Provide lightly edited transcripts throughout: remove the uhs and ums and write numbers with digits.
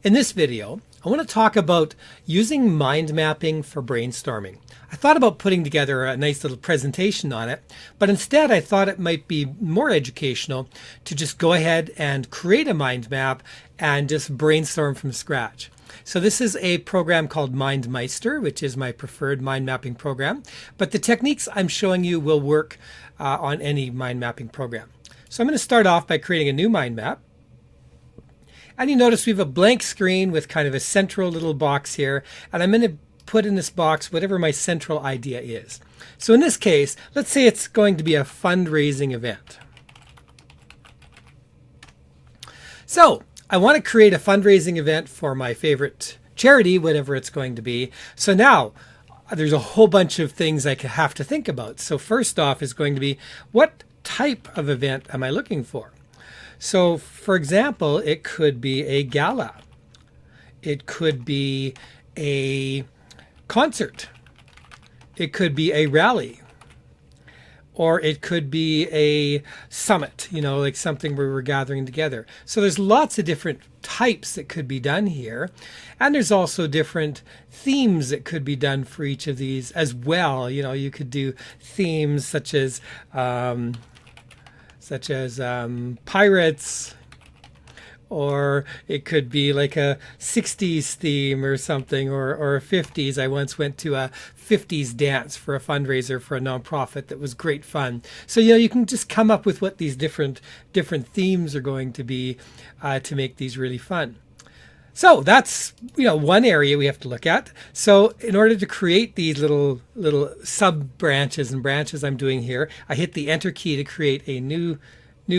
In this video, I want to talk about using mind mapping for brainstorming. I thought about putting together a nice little presentation on it, but instead I thought it might be more educational to just go ahead and create a mind map and just brainstorm from scratch. So this is a program called MindMeister, which is my preferred mind mapping program, but the techniques I'm showing you will work on any mind mapping program. So I'm going to start off by creating a new mind map. And you notice we have a blank screen with kind of a central little box here, and I'm going to put in this box whatever my central idea is. So in this case, let's say it's going to be a fundraising event. So I want to create a fundraising event for my favorite charity, whatever it's going to be. So now there's a whole bunch of things I have to think about. So first off is going to be, what type of event am I looking for? So, for example, it could be a gala. It could be a concert. It could be a rally. Or it could be a summit, like something where we're gathering together. So there's lots of different types that could be done here. And there's also different themes that could be done for each of these as well. You could do themes such as pirates, or it could be like a 60s theme or something, or a 50s. I once went to a 50s dance for a fundraiser for a nonprofit that was great fun. So you can just come up with what these different themes are going to be to make these really fun. So that's one area we have to look at. So in order to create these little sub branches and branches I'm doing here, I hit the Enter key to create a new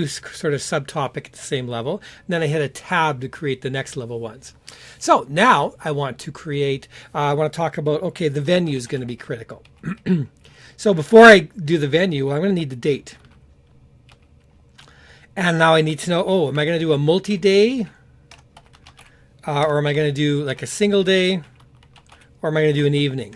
sort of subtopic at the same level. And then I hit a tab to create the next level ones. So now I want to talk about, okay, the venue is going to be critical. So before I do the venue, I'm going to need the date. And now I need to know, am I going to do a multi-day? Or am I going to do like a single day? Or am I going to do an evening?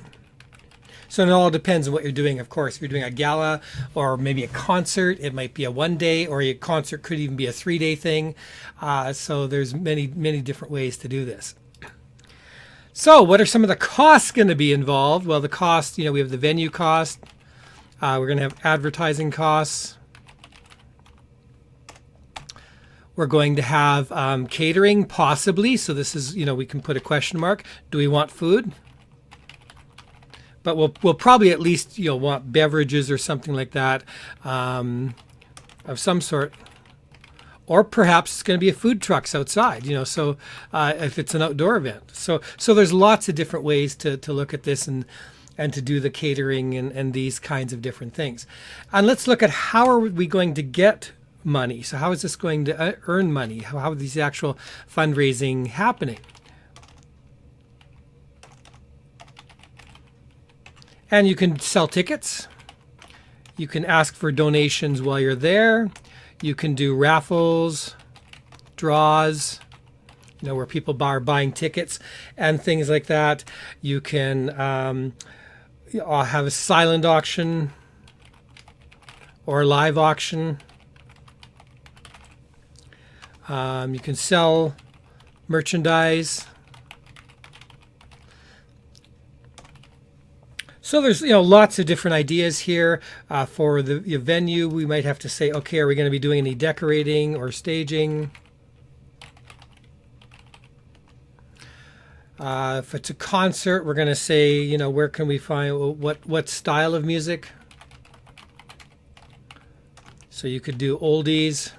So it all depends on what you're doing, of course. If you're doing a gala or maybe a concert, it might be a 1 day, or a concert could even be a 3-day thing. So there's many different ways to do this. So what are some of the costs going to be involved? Well, the cost, we have the venue cost. We're going to have advertising costs. We're going to have catering, possibly. So this is, we can put a question mark. Do we want food? But we'll probably at least want beverages or something like that of some sort. Or perhaps it's going to be a food trucks outside, so if it's an outdoor event. So there's lots of different ways to look at this and to do the catering and these kinds of different things. And let's look at how are we going to get money. So how is this going to earn money? How is these actual fundraising happening? And you can sell tickets. You can ask for donations while you're there. You can do raffles, draws, where people are buying tickets and things like that. You can have a silent auction or a live auction. You can sell merchandise. So there's lots of different ideas here for the venue. We might have to say, okay, are we going to be doing any decorating or staging? If it's a concert, we're going to say, where can we find what style of music? So you could do oldies.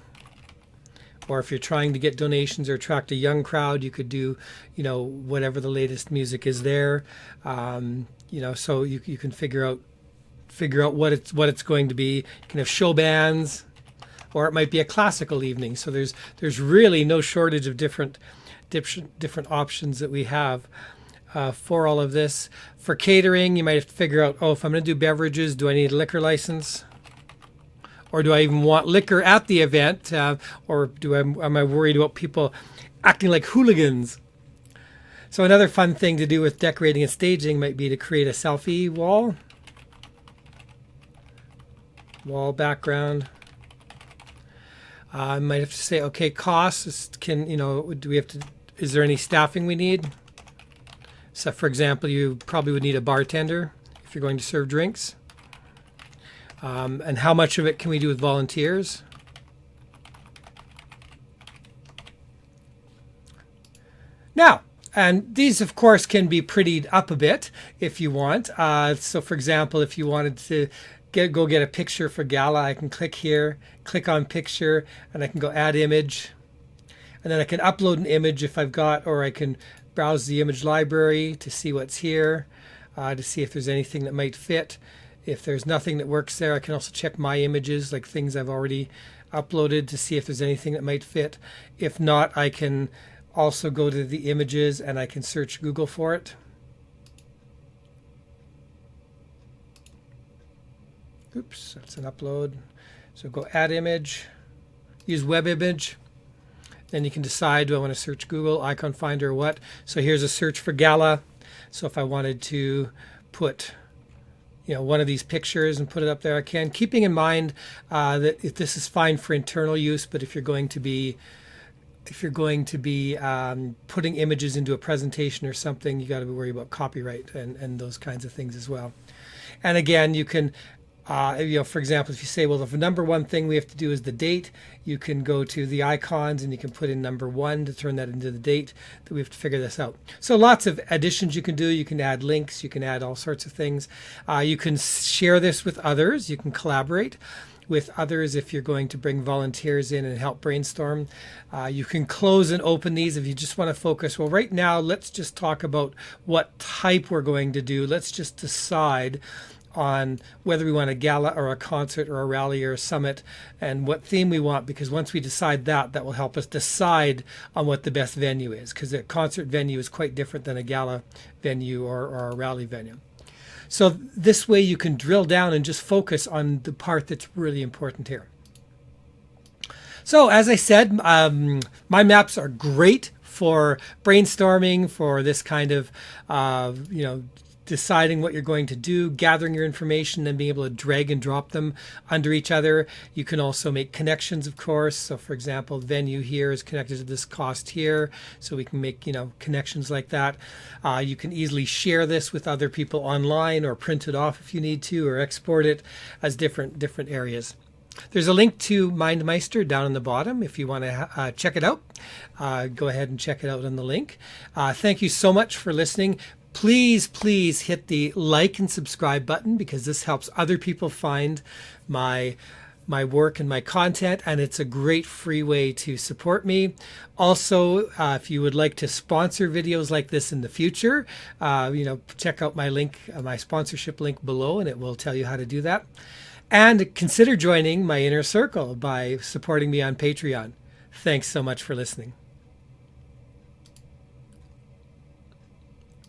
Or if you're trying to get donations or attract a young crowd, you could do, whatever the latest music is there. So you can figure out what it's going to be. You can have show bands, or it might be a classical evening. So there's really no shortage of different options that we have for all of this. For catering, you might have to figure out, if I'm going to do beverages, do I need a liquor license? Or do I even want liquor at the event? Or am I worried about people acting like hooligans? So another fun thing to do with decorating and staging might be to create a selfie wall background. I might have to say, okay, costs do we have to Is there any staffing we need? So for example, you probably would need a bartender if you're going to serve drinks. And how much of it can we do with volunteers? Now, and these, of course, can be prettied up a bit if you want. So, for example, if you wanted to go get a picture for Gala, I can click here, click on picture, and I can go add image. And then I can upload an image if I've got, or I can browse the image library to see what's here, to see if there's anything that might fit. If there's nothing that works there, I can also check my images, like things I've already uploaded, to see if there's anything that might fit. If not, I can also go to the images and I can search Google for it. Oops, that's an upload. So go add image, use web image. Then you can decide, do I want to search Google, Icon Finder, or what? So here's a search for Gala. So if I wanted to put one of these pictures and put it up there, I can, keeping in mind that if this is fine for internal use, but if you're going to be putting images into a presentation or something, you got to be worried about copyright and those kinds of things as well. And again, you can, for example, if you say, well, the number one thing we have to do is the date, you can go to the icons and you can put in number 1 to turn that into the date that we have to figure this out. So lots of additions you can do. You can add links. You can add all sorts of things. You can share this with others. You can collaborate with others if you're going to bring volunteers in and help brainstorm. You can close and open these if you just want to focus. Well, right now, let's just talk about what type we're going to do. Let's just decide on whether we want a gala or a concert or a rally or a summit and what theme we want, because once we decide that, that will help us decide on what the best venue is, because a concert venue is quite different than a gala venue or a rally venue. So this way you can drill down and just focus on the part that's really important here. So as I said, my maps are great for brainstorming, for this kind of, deciding what you're going to do, gathering your information, and being able to drag and drop them under each other. You can also make connections, of course. So for example, the venue here is connected to this cost here. So we can make, connections like that. You can easily share this with other people online or print it off if you need to, or export it as different areas. There's a link to MindMeister down on the bottom if you want to check it out. Go ahead and check it out on the link. Thank you so much for listening. Please hit the like and subscribe button, because this helps other people find my work and my content, and it's a great free way to support me. Also, if you would like to sponsor videos like this in the future, check out my link, my sponsorship link below, and it will tell you how to do that. And consider joining my inner circle by supporting me on Patreon. Thanks so much for listening.